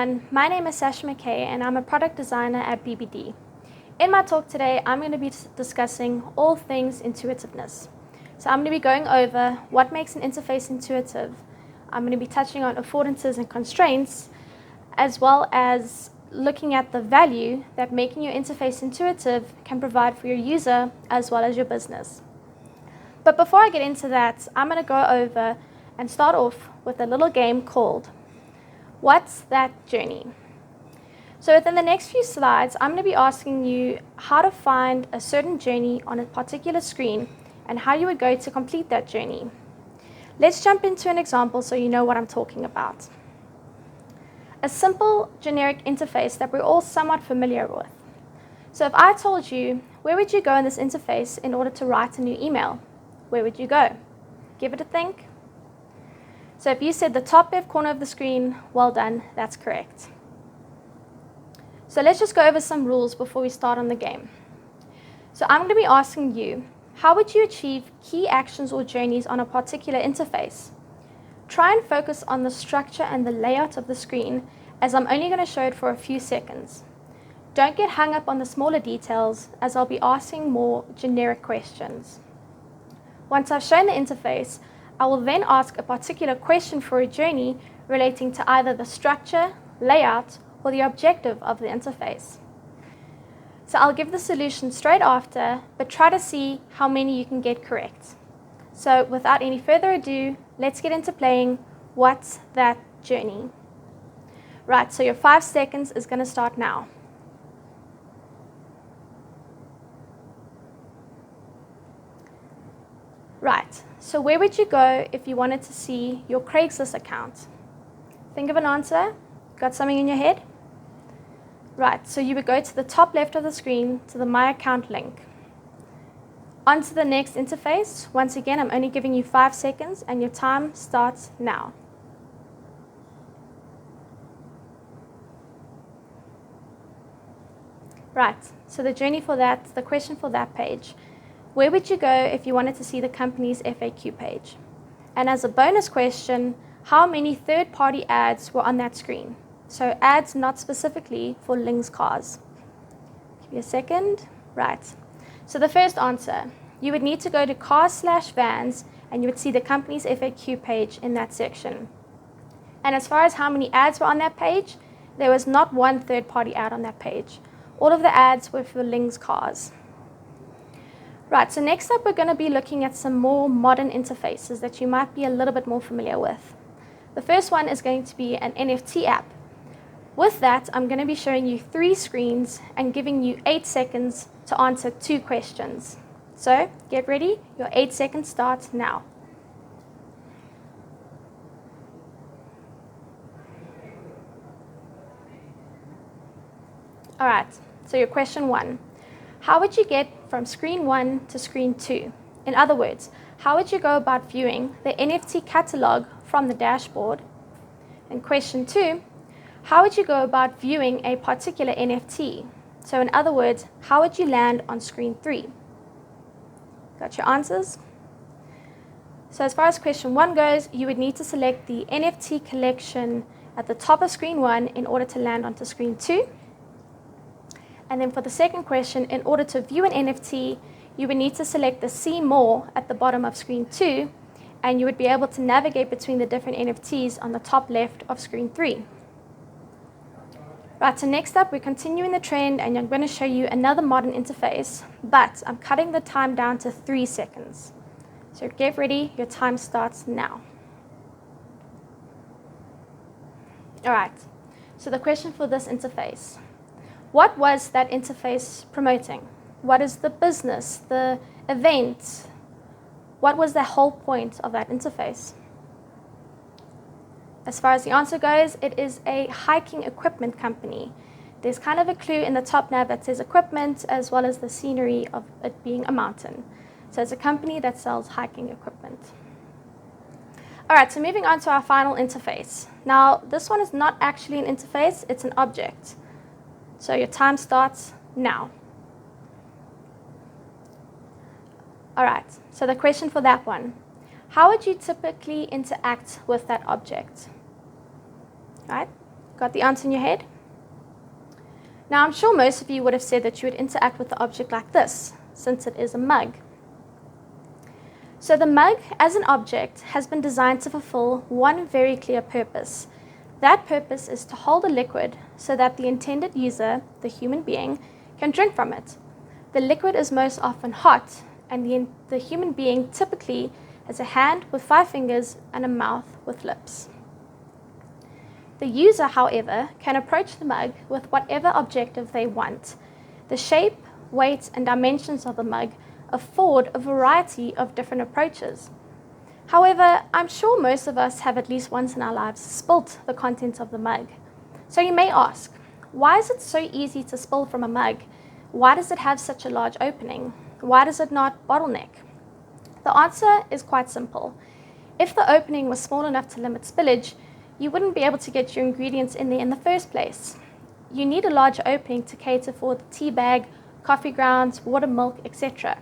everyone, my name is Sasja McKay and I'm a product designer at BBD. In my talk today, I'm going to be discussing all things intuitiveness. So I'm going to be going over what makes an interface intuitive. I'm going to be touching on affordances and constraints, as well as looking at the value that making your interface intuitive can provide for your user as well as your business. But before I get into that, I'm going to go over and start off with a little game called What's That Journey? So within the next few slides, I'm going to be asking you how to find a certain journey on a particular screen and how you would go to complete that journey. Let's jump into an example so you know what I'm talking about. A simple generic interface that we're all somewhat familiar with. So if I told you, where would you go in this interface in order to write a new email? Where would you go? Give it a think. So if you said the top left corner of the screen, well done, that's correct. So let's just go over some rules before we start on the game. So I'm going to be asking you, how would you achieve key actions or journeys on a particular interface? Try and focus on the structure and the layout of the screen, as I'm only going to show it for a few seconds. Don't get hung up on the smaller details, as I'll be asking more generic questions. Once I've shown the interface, I will then ask a particular question for a journey relating to either the structure, layout, or the objective of the interface. So I'll give the solution straight after, but try to see how many you can get correct. So without any further ado, let's get into playing What's That Journey? Right, so your 5 seconds is going to start now. Right, so where would you go if you wanted to see your Craigslist account? Think of an answer. Got something in your head? Right, so you would go to the top left of the screen to the My Account link. On to the next interface. Once again, I'm only giving you 5 seconds and your time starts now. Right, so the journey for that, the question for that page. Where would you go if you wanted to see the company's FAQ page? And as a bonus question, how many third-party ads were on that screen? So ads not specifically for Ling's cars. Give me a second. Right. So the first answer, you would need to go to cars/vans and you would see the company's FAQ page in that section. And as far as how many ads were on that page, there was not one third-party ad on that page. All of the ads were for Ling's cars. Right, so next up we're going to be looking at some more modern interfaces that you might be a little bit more familiar with. The first one is going to be an NFT app. With that, I'm going to be showing you 3 screens and giving you 8 seconds to answer 2 questions. So get ready, your 8 seconds starts now. Alright, so your question 1. How would you get from screen 1 to screen 2? In other words, how would you go about viewing the NFT catalog from the dashboard? And question 2, how would you go about viewing a particular NFT? So in other words, how would you land on screen 3? Got your answers? So as far as question 1 goes, you would need to select the NFT collection at the top of screen 1 in order to land onto screen 2. And then for the second question, in order to view an NFT, you would need to select the See More at the bottom of screen 2, and you would be able to navigate between the different NFTs on the top left of screen 3. Right, so next up, we're continuing the trend, and I'm going to show you another modern interface, but I'm cutting the time down to 3 seconds. So get ready, your time starts now. All right, so the question for this interface. What was that interface promoting? What is the business, the event? What was the whole point of that interface? As far as the answer goes, it is a hiking equipment company. There's kind of a clue in the top nav that says equipment, as well as the scenery of it being a mountain. So it's a company that sells hiking equipment. All right, so moving on to our final interface. Now, this one is not actually an interface, it's an object. So your time starts now. All right, so the question for that one. How would you typically interact with that object? Right? Got the answer in your head? Now, I'm sure most of you would have said that you would interact with the object like this, since it is a mug. So the mug, as an object, has been designed to fulfill one very clear purpose. That purpose is to hold a liquid so that the intended user, the human being, can drink from it. The liquid is most often hot, and the human being typically has a hand with 5 fingers and a mouth with lips. The user, however, can approach the mug with whatever objective they want. The shape, weight, and dimensions of the mug afford a variety of different approaches. However, I'm sure most of us have at least once in our lives spilt the contents of the mug. So you may ask, why is it so easy to spill from a mug? Why does it have such a large opening? Why does it not bottleneck? The answer is quite simple. If the opening was small enough to limit spillage, you wouldn't be able to get your ingredients in there in the first place. You need a larger opening to cater for the tea bag, coffee grounds, water, milk, etc.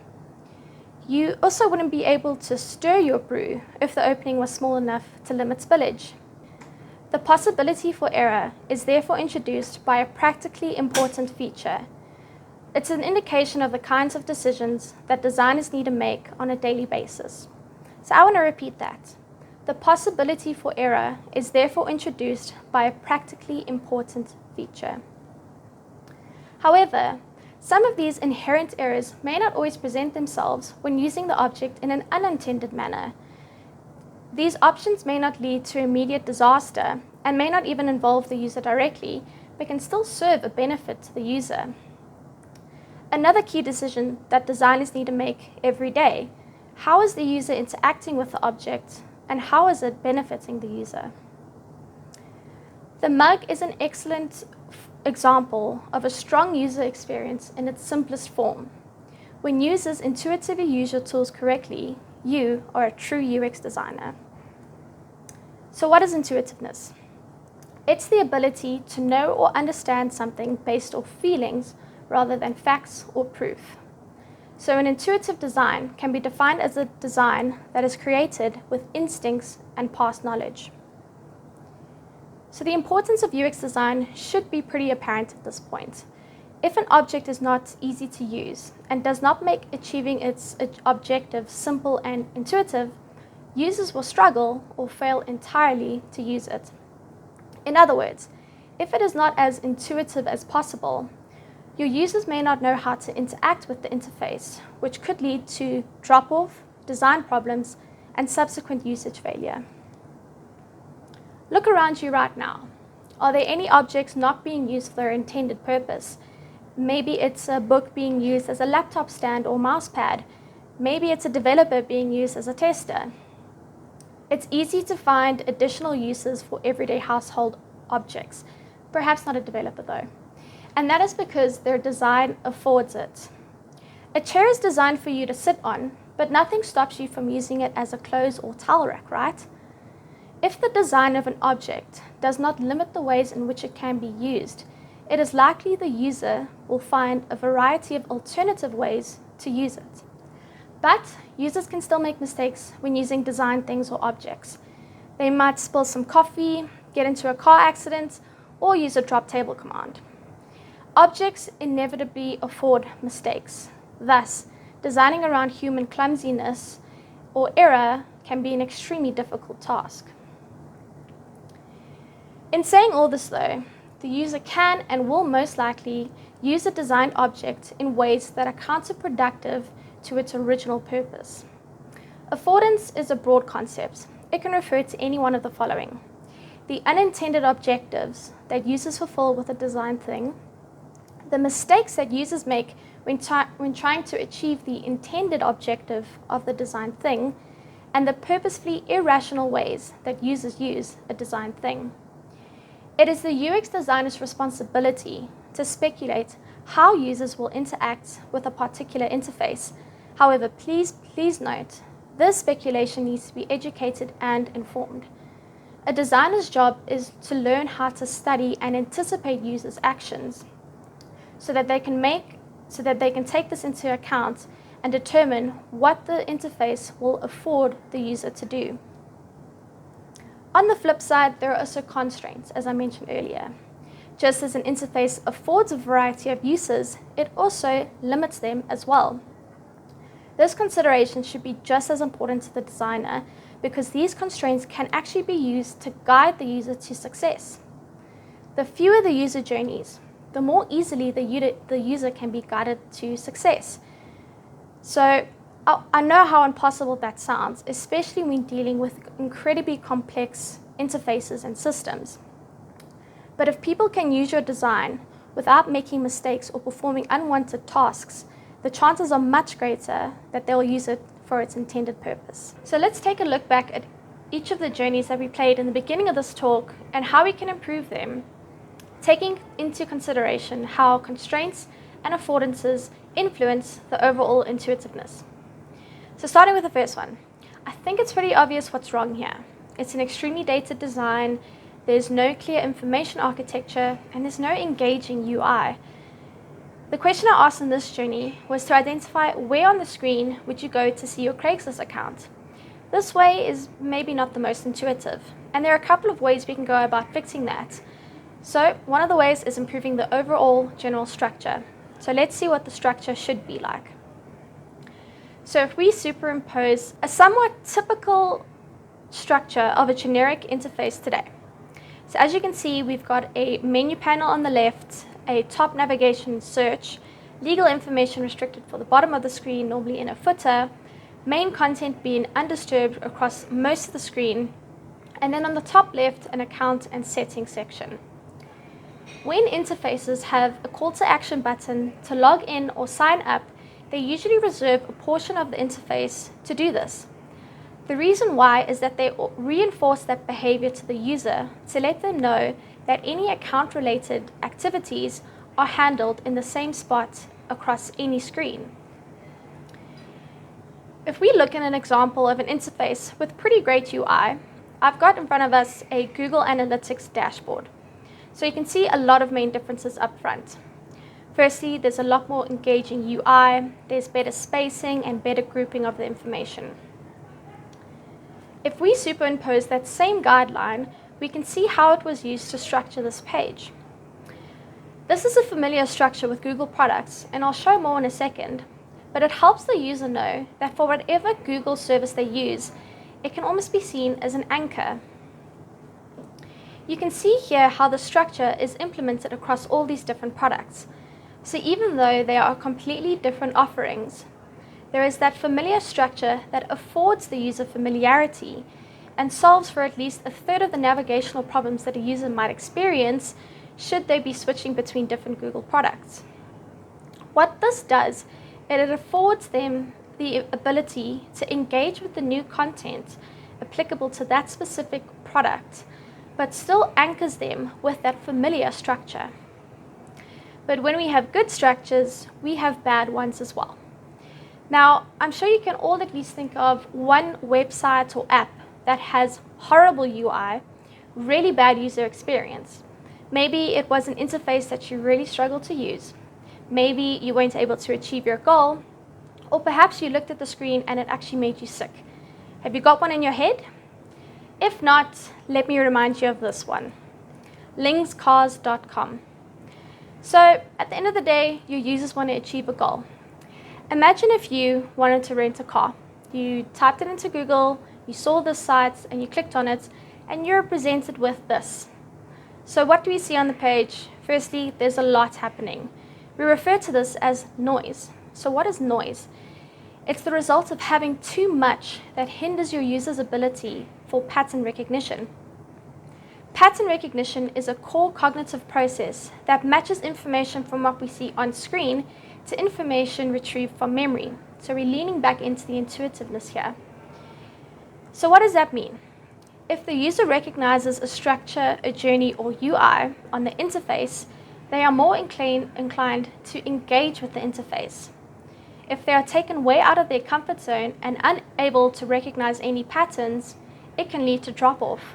You also wouldn't be able to stir your brew if the opening was small enough to limit spillage. The possibility for error is therefore introduced by a practically important feature. It's an indication of the kinds of decisions that designers need to make on a daily basis. So I want to repeat that. The possibility for error is therefore introduced by a practically important feature. However, some of these inherent errors may not always present themselves when using the object in an unintended manner. These options may not lead to immediate disaster and may not even involve the user directly, but can still serve a benefit to the user. Another key decision that designers need to make every day: how is the user interacting with the object, and how is it benefiting the user? The mug is an excellent example of a strong user experience in its simplest form. When users intuitively use your tools correctly, you are a true UX designer. So what is intuitiveness? It's the ability to know or understand something based off feelings rather than facts or proof. So an intuitive design can be defined as a design that is created with instincts and past knowledge. So the importance of UX design should be pretty apparent at this point. If an object is not easy to use and does not make achieving its objective simple and intuitive, users will struggle or fail entirely to use it. In other words, if it is not as intuitive as possible, your users may not know how to interact with the interface, which could lead to drop-off, design problems, and subsequent usage failure. Look around you right now. Are there any objects not being used for their intended purpose? Maybe it's a book being used as a laptop stand or mouse pad. Maybe it's a developer being used as a tester. It's easy to find additional uses for everyday household objects, perhaps not a developer though. And that is because their design affords it. A chair is designed for you to sit on, but nothing stops you from using it as a clothes or towel rack, right? If the design of an object does not limit the ways in which it can be used, it is likely the user will find a variety of alternative ways to use it. But users can still make mistakes when using design things or objects. They might spill some coffee, get into a car accident, or use a drop table command. Objects inevitably afford mistakes. Thus, designing around human clumsiness or error can be an extremely difficult task. In saying all this though, the user can and will most likely use a designed object in ways that are counterproductive to its original purpose. Affordance is a broad concept. It can refer to any one of the following: the unintended objectives that users fulfill with a designed thing, the mistakes that users make when trying to achieve the intended objective of the designed thing, and the purposefully irrational ways that users use a designed thing. It is the UX designer's responsibility to speculate how users will interact with a particular interface. However, please note, this speculation needs to be educated and informed. A designer's job is to learn how to study and anticipate users' actions so that they can take this into account and determine what the interface will afford the user to do. On the flip side, there are also constraints, as I mentioned earlier. Just as an interface affords a variety of uses, it also limits them as well. This consideration should be just as important to the designer because these constraints can actually be used to guide the user to success. The fewer the user journeys, the more easily the user can be guided to success. So I know how impossible that sounds, especially when dealing with incredibly complex interfaces and systems. But if people can use your design without making mistakes or performing unwanted tasks, the chances are much greater that they'll use it for its intended purpose. So let's take a look back at each of the journeys that we played in the beginning of this talk and how we can improve them, taking into consideration how constraints and affordances influence the overall intuitiveness. So starting with the first one, I think it's pretty obvious what's wrong here. It's an extremely dated design, there's no clear information architecture, and there's no engaging UI. The question I asked in this journey was to identify where on the screen would you go to see your Craigslist account. This way is maybe not the most intuitive, and there are a couple of ways we can go about fixing that. So one of the ways is improving the overall general structure. So let's see what the structure should be like. So if we superimpose a somewhat typical structure of a generic interface today. So as you can see, we've got a menu panel on the left, a top navigation search, legal information restricted for the bottom of the screen, normally in a footer, main content being undisturbed across most of the screen, and then on the top left, an account and settings section. When interfaces have a call to action button to log in or sign up, they usually reserve a portion of the interface to do this. The reason why is that they reinforce that behavior to the user to let them know that any account-related activities are handled in the same spot across any screen. If we look at an example of an interface with pretty great UI, I've got in front of us a Google Analytics dashboard. So you can see a lot of main differences up front. Firstly, there's a lot more engaging UI, there's better spacing and better grouping of the information. If we superimpose that same guideline, we can see how it was used to structure this page. This is a familiar structure with Google products, and I'll show more in a second, but it helps the user know that for whatever Google service they use, it can almost be seen as an anchor. You can see here how the structure is implemented across all these different products. So even though they are completely different offerings, there is that familiar structure that affords the user familiarity and solves for at least a third of the navigational problems that a user might experience should they be switching between different Google products. What this does is it affords them the ability to engage with the new content applicable to that specific product, but still anchors them with that familiar structure. But when we have good structures, we have bad ones as well. Now, I'm sure you can all at least think of one website or app that has horrible UI, really bad user experience. Maybe it was an interface that you really struggled to use. Maybe you weren't able to achieve your goal, or perhaps you looked at the screen and it actually made you sick. Have you got one in your head? If not, let me remind you of this one, linkscars.com. So at the end of the day, your users want to achieve a goal. Imagine if you wanted to rent a car. You typed it into Google, you saw this site, and you clicked on it, and you're presented with this. So what do we see on the page? Firstly, there's a lot happening. We refer to this as noise. So what is noise? It's the result of having too much that hinders your user's ability for pattern recognition. Pattern recognition is a core cognitive process that matches information from what we see on screen to information retrieved from memory. So we're leaning back into the intuitiveness here. So what does that mean? If the user recognizes a structure, a journey, or UI on the interface, they are more inclined to engage with the interface. If they are taken way out of their comfort zone and unable to recognize any patterns, it can lead to drop-off.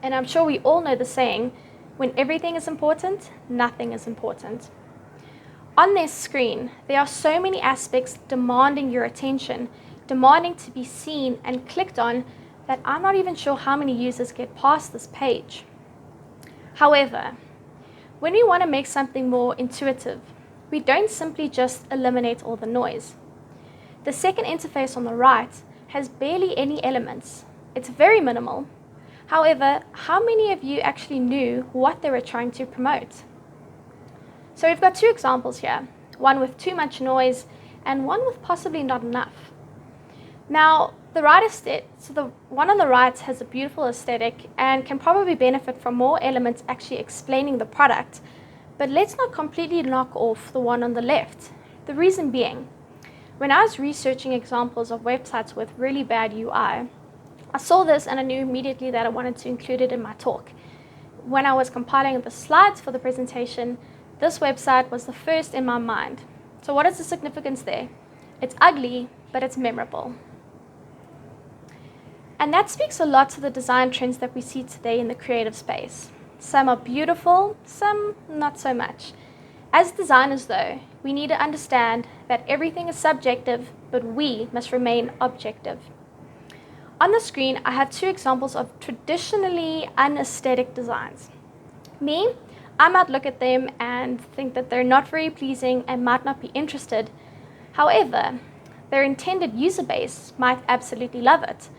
And I'm sure we all know the saying, when everything is important, nothing is important. On their screen, there are so many aspects demanding your attention, demanding to be seen and clicked on, that I'm not even sure how many users get past this page. However, when we want to make something more intuitive, we don't simply just eliminate all the noise. The second interface on the right has barely any elements. It's very minimal. However, how many of you actually knew what they were trying to promote? So we've got two examples here, one with too much noise and one with possibly not enough. Now, the one on the right has a beautiful aesthetic and can probably benefit from more elements actually explaining the product, but let's not completely knock off the one on the left. The reason being, when I was researching examples of websites with really bad UI, I saw this and I knew immediately that I wanted to include it in my talk. When I was compiling the slides for the presentation, this website was the first in my mind. So what is the significance there? It's ugly, but it's memorable. And that speaks a lot to the design trends that we see today in the creative space. Some are beautiful, some not so much. As designers though, we need to understand that everything is subjective, but we must remain objective. On the screen, I have two examples of traditionally unaesthetic designs. I might look at them and think that they're not very pleasing and might not be interested. However, their intended user base might absolutely love it.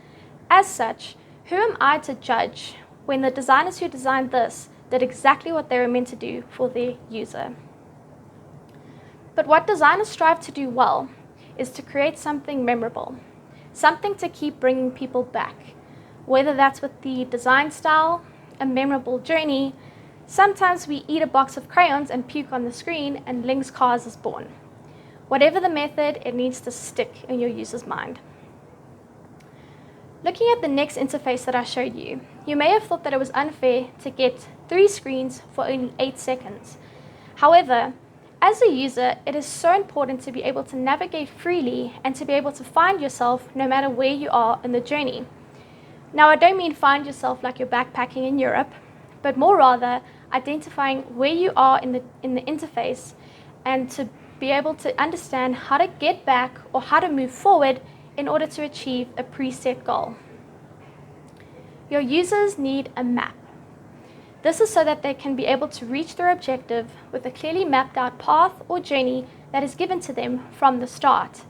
As such, who am I to judge when the designers who designed this did exactly what they were meant to do for their user? But what designers strive to do well is to create something memorable, something to keep bringing people back, whether that's with the design style, a memorable journey. Sometimes we eat a box of crayons and puke on the screen and Link's Cars is born. Whatever the method, it needs to stick in your user's mind. Looking at the next interface that I showed you, you may have thought that it was unfair to get 3 screens for only 8 seconds. However, as a user, it is so important to be able to navigate freely and to be able to find yourself no matter where you are in the journey. Now, I don't mean find yourself like you're backpacking in Europe, but more rather identifying where you are in the interface and to be able to understand how to get back or how to move forward in order to achieve a preset goal. Your users need a map. This is so that they can be able to reach their objective with a clearly mapped out path or journey that is given to them from the start.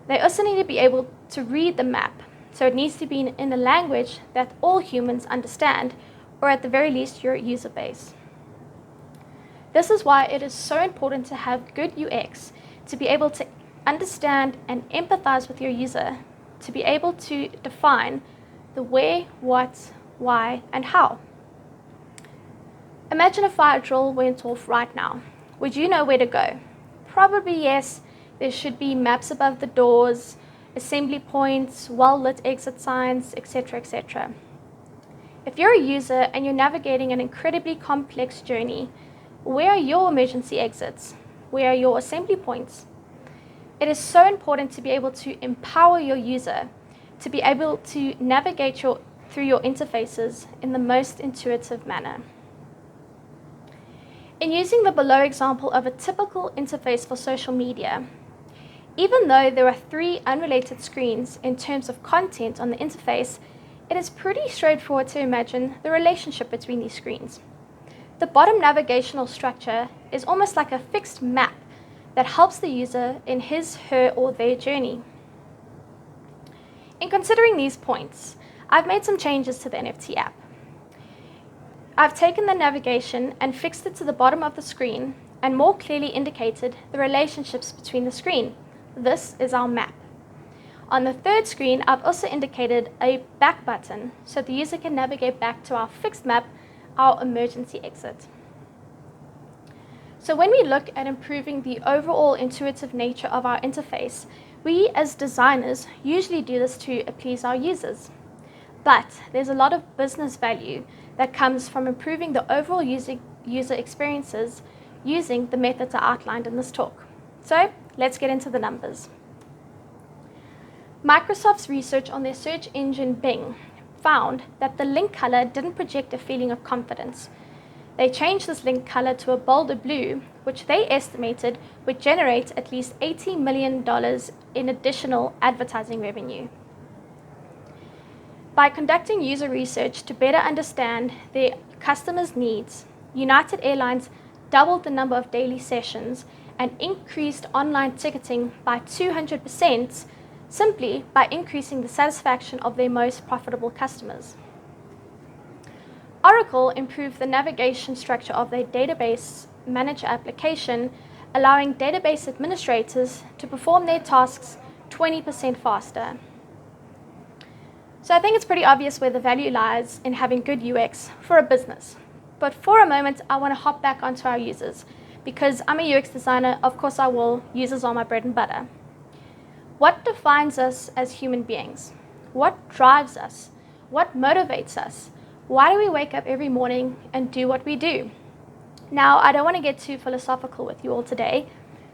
They also need to be able to read the map, so it needs to be in a language that all humans understand, or at the very least your user base. This is why it is so important to have good UX, to be able to understand and empathize with your user, to be able to define the where, what, why, and how. Imagine a fire drill went off right now. Would you know where to go? Probably yes. There should be maps above the doors, assembly points, well-lit exit signs, etc., etc. If you're a user and you're navigating an incredibly complex journey, where are your emergency exits? Where are your assembly points? It is so important to be able to empower your user to be able to navigate through your interfaces in the most intuitive manner. In using the below example of a typical interface for social media, even though there are 3 unrelated screens in terms of content on the interface, it is pretty straightforward to imagine the relationship between these screens. The bottom navigational structure is almost like a fixed map that helps the user in his, her, or their journey. In considering these points, I've made some changes to the NFT app. I've taken the navigation and fixed it to the bottom of the screen and more clearly indicated the relationships between the screen. This is our map. On the third screen, I've also indicated a back button so the user can navigate back to our fixed map, our emergency exit. So when we look at improving the overall intuitive nature of our interface, we as designers usually do this to appease our users. But there's a lot of business value that comes from improving the overall user experiences using the methods I outlined in this talk. So let's get into the numbers. Microsoft's research on their search engine Bing found that the link color didn't project a feeling of confidence. They changed this link color to a bolder blue, which they estimated would generate at least $80 million in additional advertising revenue. By conducting user research to better understand their customers' needs, United Airlines doubled the number of daily sessions and increased online ticketing by 200% simply by increasing the satisfaction of their most profitable customers. Oracle improved the navigation structure of their database manager application, allowing database administrators to perform their tasks 20% faster. So I think it's pretty obvious where the value lies in having good UX for a business. But for a moment, I want to hop back onto our users. Because I'm a UX designer, of course I will. Users are my bread and butter. What defines us as human beings? What drives us? What motivates us? Why do we wake up every morning and do what we do? Now, I don't want to get too philosophical with you all today,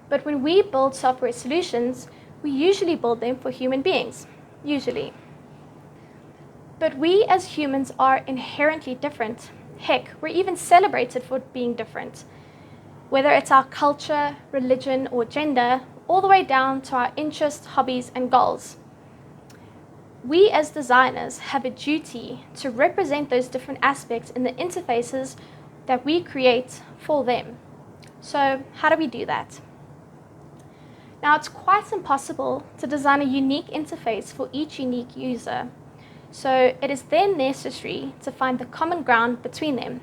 but when we build software solutions, we usually build them for human beings. Usually. But we as humans are inherently different. Heck, we're even celebrated for being different. Whether it's our culture, religion, or gender, all the way down to our interests, hobbies, and goals. We as designers have a duty to represent those different aspects in the interfaces that we create for them. So how do we do that? Now, it's quite impossible to design a unique interface for each unique user. So it is then necessary to find the common ground between them.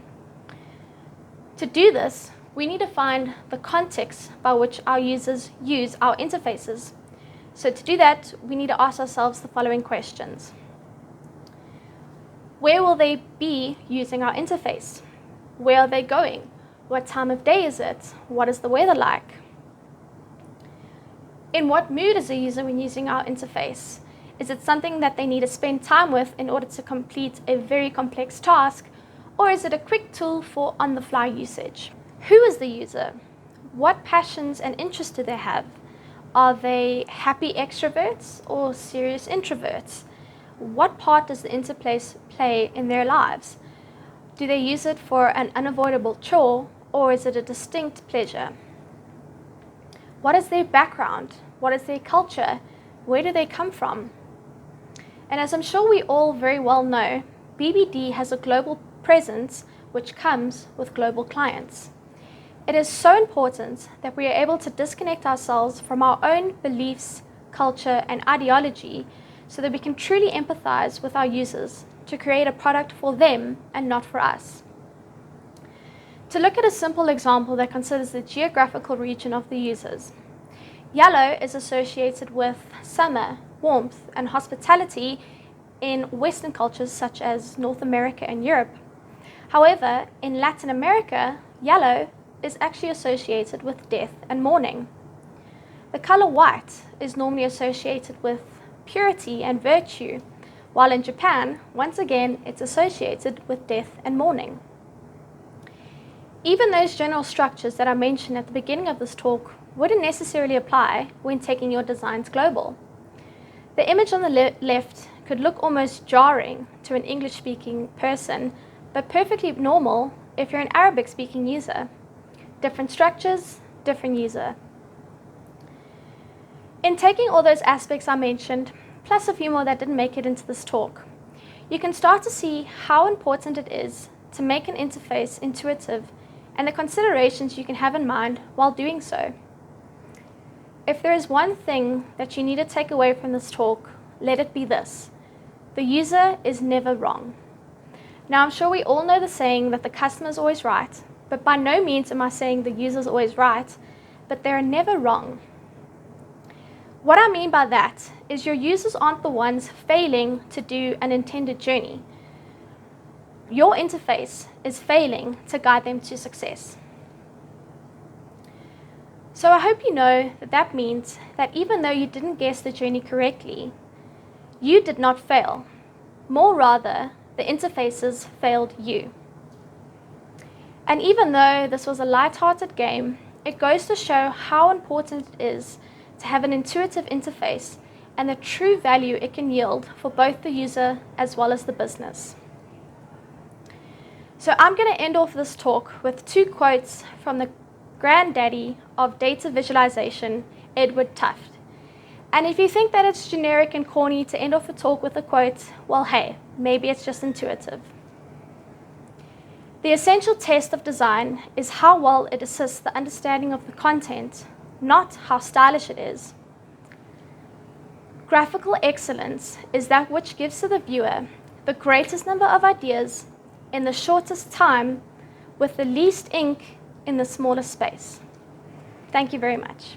To do this, we need to find the context by which our users use our interfaces. So to do that, we need to ask ourselves the following questions. Where will they be using our interface? Where are they going? What time of day is it? What is the weather like? In what mood is the user when using our interface? Is it something that they need to spend time with in order to complete a very complex task, or is it a quick tool for on-the-fly usage? Who is the user? What passions and interests do they have? Are they happy extroverts or serious introverts? What part does the interface play in their lives? Do they use it for an unavoidable chore, or is it a distinct pleasure? What is their background? What is their culture? Where do they come from? And as I'm sure we all very well know, BBD has a global presence which comes with global clients. It is so important that we are able to disconnect ourselves from our own beliefs, culture, and ideology so that we can truly empathize with our users to create a product for them and not for us. To look at a simple example that considers the geographical region of the users. Yellow is associated with summer, warmth, and hospitality in Western cultures such as North America and Europe. However, in Latin America, yellow is actually associated with death and mourning. The color white is normally associated with purity and virtue, while in Japan, once again, it's associated with death and mourning. Even those general structures that I mentioned at the beginning of this talk wouldn't necessarily apply when taking your designs global. The image on the left could look almost jarring to an English-speaking person, but perfectly normal if you're an Arabic-speaking user. Different structures, different user. In taking all those aspects I mentioned, plus a few more that didn't make it into this talk, you can start to see how important it is to make an interface intuitive and the considerations you can have in mind while doing so. If there is one thing that you need to take away from this talk, let it be this: the user is never wrong. Now, I'm sure we all know the saying that the customer is always right, but by no means am I saying the user is always right, but they're never wrong. What I mean by that is your users aren't the ones failing to do an intended journey. Your interface is failing to guide them to success. So I hope you know that that means that even though you didn't guess the journey correctly, you did not fail. More rather, the interfaces failed you. And even though this was a light-hearted game, it goes to show how important it is to have an intuitive interface and the true value it can yield for both the user as well as the business. So I'm going to end off this talk with two quotes from the granddaddy of data visualization, Edward Tufte. And if you think that it's generic and corny to end off a talk with a quote, well, hey, maybe it's just intuitive. The essential test of design is how well it assists the understanding of the content, not how stylish it is. Graphical excellence is that which gives to the viewer the greatest number of ideas in the shortest time with the least ink in the smallest space. Thank you very much.